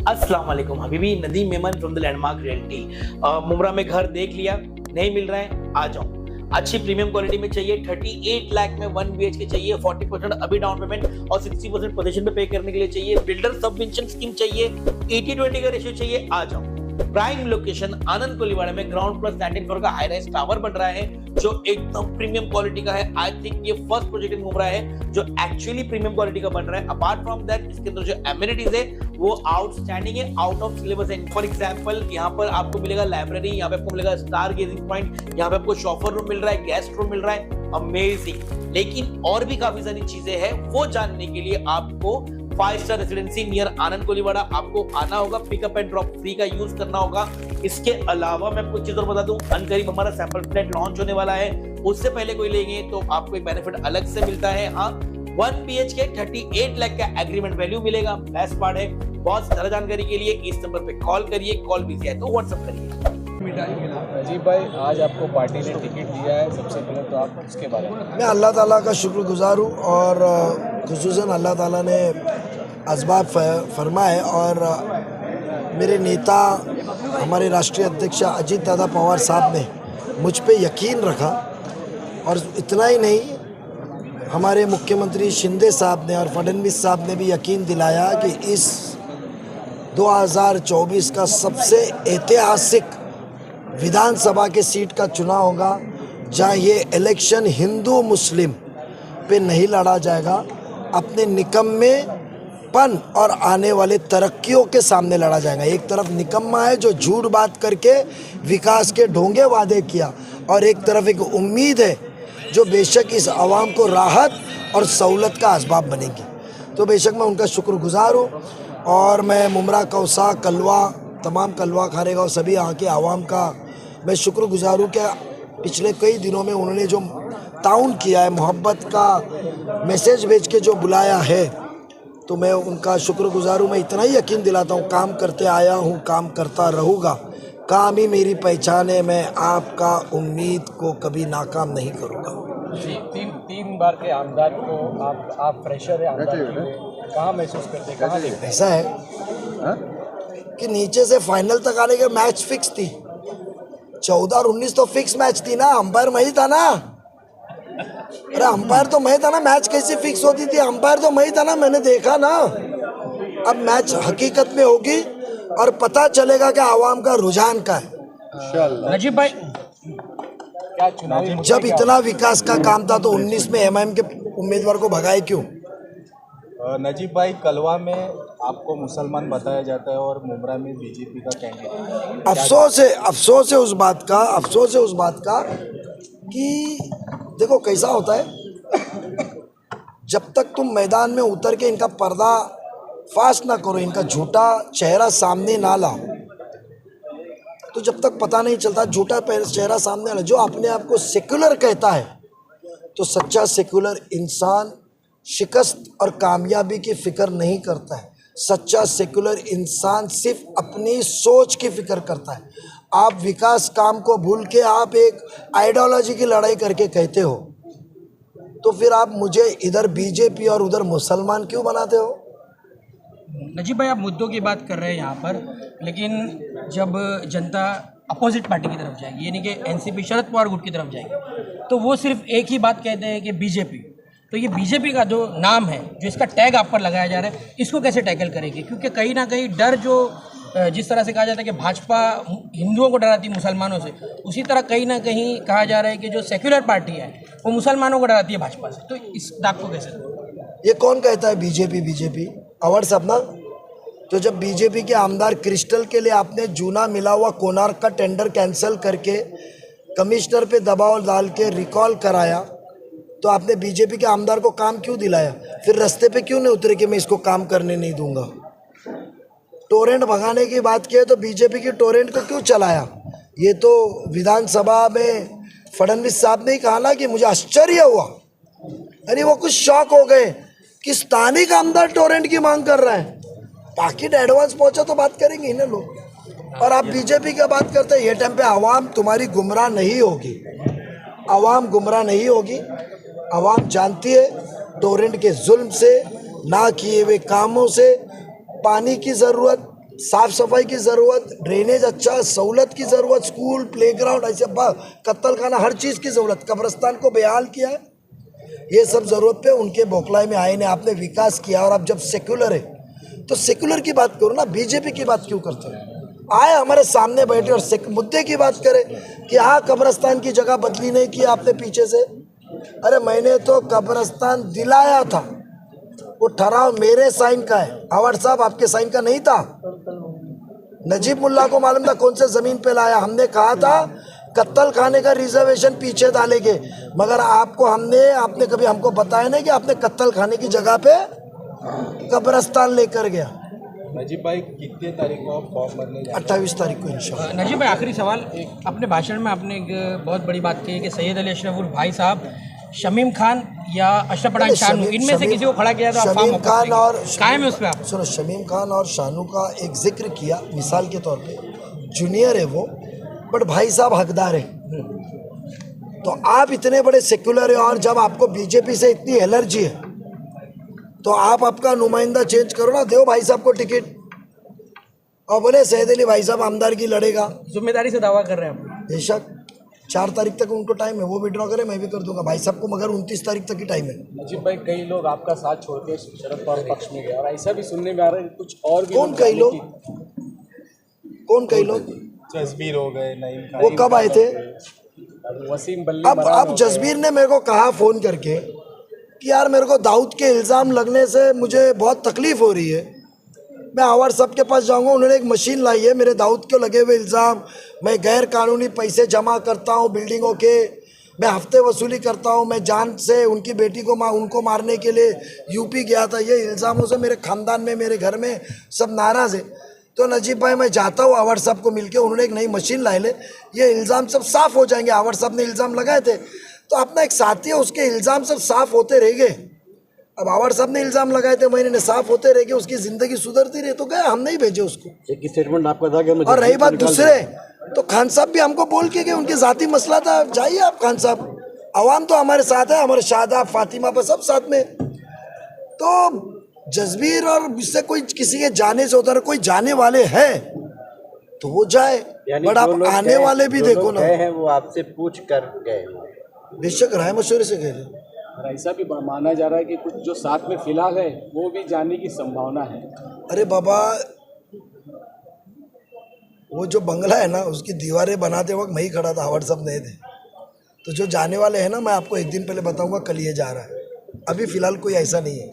अस्सलाम वालेकुम Habibi, Nadeem Memon from the landmark realty. Mumbra में घर देख लिया, नहीं मिल रहा है, आ जाओ। अच्छी प्रीमियम क्वालिटी में चाहिए, 38 लाख में 1 BHK चाहिए, 40% अभी डाउन पेमेंट और 60% पोजीशन पे पे करने के लिए चाहिए। बिल्डर सबवेंशन स्कीम चाहिए, 80-20 का रेशियो चाहिए, आ जाओ। प्राइम लोकेशन आनंद कोलीवाड़ा में ग्राउंड प्लस 19 फ्लोर का हाई राइज टावर बन रहा है जो एकदम प्रीमियम क्वालिटी का है। आई थिंक ये फर्स्ट प्रोजेक्ट इन मुमरा है जो एक्चुअली प्रीमियम क्वालिटी का बन रहा है। अपार्ट फ्रॉम दैट इसके अंदर जो एमिनिटीज है वो आउटस्टैंडिंग है, आउट ऑफ सिलेबस है। फॉर एग्जांपल यहाँ पर आपको मिलेगा लाइब्रेरी, यहाँ पे आपको मिलेगा स्टार गेजिंग पॉइंट, यहाँ पे आपको शॉफर रूम मिल रहा है, गेस्ट रूम मिल रहा है। अमेजिंग। लेकिन और भी काफी सारी चीजें हैं, वो जानने के लिए आपको 5 स्टार रेसिडेंसी नियर आनंद कोलीवाड़ा आपको आना होगा। पिकअप एंड ड्रॉप फ्री का यूज करना होगा। इसके अलावा मैं आपको एक चीज और बता दूं, अनकरीब हमारा सैंपल फ्लैट लॉन्च होने वाला है। उससे पहले कोई लेंगे तो आपको एक बेनिफिट अलग से मिलता है। हाँ, 1 BHK 38 लाख का एग्रीमेंट वैल्यू मिलेगा। बेस्ट पार्ट है, बहुत ज्यादा जानकारी के लिए इस नंबर पे कॉल करिए, कॉल बिजी है तो व्हाट्सएप करिए। अजीब भाई, आज आपको पार्टी ने टिकट दिया है, सबसे पहले तो आप उसके बारे में। मैं अल्लाह ताला का शुक्रगुजार हूँ और खुसूसन अल्लाह ताला ने असबाब फरमाए और मेरे नेता हमारे राष्ट्रीय अध्यक्ष अजीत दादा पवार साहब ने मुझ पे यकीन रखा। और इतना ही नहीं, हमारे मुख्यमंत्री शिंदे साहब ने और फडणवीस साहब ने भी यकीन दिलाया कि इस 2024 का सबसे ऐतिहासिक विधानसभा के सीट का चुनाव होगा जहाँ ये इलेक्शन हिंदू मुस्लिम पे नहीं लड़ा जाएगा, अपने निकम्मे पन और आने वाले तरक्कियों के सामने लड़ा जाएगा। एक तरफ निकम्मा है जो झूठ बात करके विकास के ढोंगे वादे किया, और एक तरफ एक उम्मीद है जो बेशक इस आवाम को राहत और सहूलत का असबाब बनेगी। तो बेशक मैं उनका शुक्रगुजार हूँ और मैं मुमरा, कौसा, कलवा, तमाम कलवा खारेगांव सभी यहाँ के आवाम का मैं शुक्रगुजार हूँ कि पिछले कई दिनों में उन्होंने जो ताउन किया है, मोहब्बत का मैसेज भेज के जो बुलाया है, तो मैं उनका शुक्रगुजार हूँ। मैं इतना ही यकीन दिलाता हूँ, काम करते आया हूँ, काम करता रहूँगा, काम ही मेरी पहचान है, मैं आपका उम्मीद को कभी नाकाम नहीं करूँगा। जी, तीन बार के आमदार को आप प्रेशर है आमदार के, कहाँ महसूस करते, कहाँ देखते? ऐसा है कि नीचे से फाइनल तक आने के मैच फिक्स थी। 14 और 19 तो फिक्स मैच थी ना, अंपायर मैं ही था ना। अरे अंपायर तो मैं था ना, मैच कैसे फिक्स होती थी? अंपायर तो मैं ही था ना, मैंने देखा ना। अब मैच हकीकत में होगी और पता चलेगा कि आवाम का रुझान का है। नजीब भाई, क्या चुनावी जब इतना विकास का काम था तो 19 में MIM के उम्मीदवार को भगाए क्यों? नजीब भाई, कलवा में आपको मुसलमान बताया जाता है और मुमरा में बीजेपी का कैंडिडेट। अफसोस है उस बात का कि देखो कैसा होता है, जब तक तुम मैदान में उतर के इनका पर्दा फाश ना करो, इनका झूठा चेहरा सामने ना लाओ, तो जब तक पता नहीं चलता, झूठा चेहरा सामने आना। जो अपने आप को सेक्युलर कहता है तो सच्चा सेक्युलर इंसान शिकस्त और कामयाबी की फिक्र नहीं करता है। सच्चा सेक्युलर इंसान सिर्फ अपनी सोच की फिक्र करता है। आप विकास काम को भूल के आप एक आइडियोलॉजी की लड़ाई करके कहते हो, तो फिर आप मुझे इधर बीजेपी और उधर मुसलमान क्यों बनाते हो? नजीब भाई, आप मुद्दों की बात कर रहे हैं यहाँ पर, लेकिन जब जनता अपोजिट पार्टी की तरफ जाएगी, यानी कि एनसीपी शरद पवार गुट की तरफ जाएगी, तो वो सिर्फ एक ही बात कहते हैं कि बीजेपी। तो ये बीजेपी का जो नाम है, जो इसका टैग आप पर लगाया जा रहा है, इसको कैसे टैकल करेंगे? क्योंकि कहीं ना कहीं डर जो जिस तरह से कहा जाता है कि भाजपा हिंदुओं को डराती है मुसलमानों से, उसी तरह कहीं ना कहीं कहा जा रहा है कि जो सेक्युलर पार्टी है वो मुसलमानों को डराती है भाजपा से। तो इस दाग को कैसे? ये कौन कहता है बीजेपी? अवार्ड साहब ना। तो जब बीजेपी के आमदार क्रिस्टल के लिए आपने जूना मिला हुआ कोणार्क का टेंडर कैंसिल करके कमिश्नर पे दबाव डाल के रिकॉल कराया, तो आपने बीजेपी के आमदार को काम क्यों दिलाया? फिर रास्ते पे क्यों नहीं उतरे कि मैं इसको काम करने नहीं दूंगा? टोरेंट भगाने की बात की है तो बीजेपी की टोरेंट को क्यों चलाया? ये तो विधानसभा में फडणवीस साहब ने ही कहा ना कि मुझे आश्चर्य हुआ, यानी वो कुछ शॉक हो गए कि स्थानिक आमदार टोरेंट की मांग कर रहे हैं। पाकिट एडवांस पहुंचा तो बात करेंगे ना लोग। और आप बीजेपी की बात करते हैं, ये टाइम पे आवाम तुम्हारी गुमराह नहीं होगी, आवाम गुमराह नहीं होगी। आवाम जानती है टोरेंट के जुल्म से, ना किए हुए कामों से, पानी की ज़रूरत, साफ सफाई की ज़रूरत, ड्रेनेज अच्छा, सहूलत की ज़रूरत, स्कूल, प्लेग्राउंड, ऐसे कत्ल खाना, हर चीज़ की ज़रूरत, कब्रस्तान को बेहाल किया है। ये सब ज़रूरत पे उनके बौखलाई में आए ने आपने विकास किया। और अब जब सेक्युलर है तो सेक्युलर की बात करो ना, बीजेपी की बात क्यों करते हो? आए हमारे सामने बैठे और मुद्दे की बात करें कि हाँ कब्रस्तान की जगह बदली नहीं की आपने पीछे से। अरे मैंने तो कब्रस्तान दिलाया था, वो ठहराव मेरे साइन का है, आवाड़ साहब आपके साइन का नहीं था। नजीब मुल्ला को मालूम था कौन से ज़मीन पे लाया। हमने कहा था कत्ल खाने का रिजर्वेशन पीछे डालेंगे, मगर आपने कभी हमको बताया नहीं कि आपने कत्ल खाने की जगह पे कब्रस्तान लेकर गया। नजीब भाई कितने तारीख को आप फॉर्म भरने जा रहे हैं? 28 तारीख को इंशाल्लाह। नजीब भाई आखिरी सवाल, अपने भाषण में आपने एक बहुत बड़ी बात कही है कि सैयद अली अशरफ भाई साहब, शमीम खान या अशरफ पठान शानू, इनमें से किसी को खड़ा किया तो आप शमीम खान और कायम है उस पर आप? सुनो, शमीम खान और शानू का एक जिक्र किया मिसाल के तौर पे, जूनियर है वो, बट भाई साहब हकदार है। तो आप इतने बड़े सेक्युलर है और जब आपको बीजेपी से इतनी एलर्जी है तो आप आपका नुमाइंदा चेंज करो ना, दो भाई साहब को टिकट और बोले सैयद अली भाई साहब आमदार की लड़ेगा। जिम्मेदारी से दावा कर रहे हैं आप? बेशक 4 तारीख तक उनको टाइम है, वो विड्रॉ करें, मैं भी कर दूंगा भाई साहब को, मगर 29 तारीख तक ही टाइम है। नजीब भाई कई लोग आपका साथ छोड़ के शरद पवार पक्ष में गए और ऐसा भी सुनने में आ रहा है कुछ और भी। कौन कई लोग? कौन कई लोग? जसबीर हो गए, नईम खान, वो कब आए थे? वसीम बल्ली। अब जसबीर ने मेरे को कहा फ़ोन करके कि यार मेरे को दाऊद के इल्ज़ाम लगने से मुझे बहुत तकलीफ़ हो रही है, मैं आवाड़ साहब के पास जाऊंगा। उन्होंने एक मशीन लाई है, मेरे दाऊद को लगे हुए इल्ज़ाम, मैं गैर कानूनी पैसे जमा करता हूं बिल्डिंगों के, मैं हफ्ते वसूली करता हूं, मैं जान से उनकी बेटी को उनको मारने के लिए यूपी गया था। ये इल्ज़ामों से मेरे ख़ानदान में, मेरे घर में सब नाराज़ है। तो नजीब भाई मैं जाता हूँ आवाड़ साहब को मिलके, उन्होंने एक नई मशीन लाई ले, ये इल्ज़ाम सब साफ़ हो जाएंगे। आवाड़ साहब ने इल्ज़ाम लगाए थे तो अपना एक साथी है, उसके इल्ज़ाम सब साफ़ होते रह गए। अब आवाड़ साहब ने इल्ज़ाम लगाए थे, महीने साफ़ होते रह गए, उसकी ज़िंदगी सुधरती रही तो गया, हम नहीं भेजे उसको। एक स्टेटमेंट आपका था कि और रही बात दूसरे, तो खान साहब भी हमको बोल के गए, उनके ज़ाती मसला था, जाइए आप खान साहब, अवाम तो हमारे साथ है, हमारे शादाब फातिमा पर सब साथ में। तो जसबीर और इससे कोई किसी के जाने से होता है, कोई जाने वाले हैं तो वो जाए, बट आप आने वाले भी देखो ना। हैं वो आपसे पूछ कर गए? बेशक राय मशवरे से गए। ऐसा भी माना जा रहा है कि कुछ जो साथ में फिलहाल है वो भी जाने की संभावना है। अरे बाबा, वो जो बंगला है ना उसकी दीवारें बनाते वक्त मैं ही खड़ा था, आवाड़ साहब नहीं थे। तो जो जाने वाले हैं ना, मैं आपको एक दिन पहले बताऊंगा कल ये जा रहा है, अभी फिलहाल कोई ऐसा नहीं है।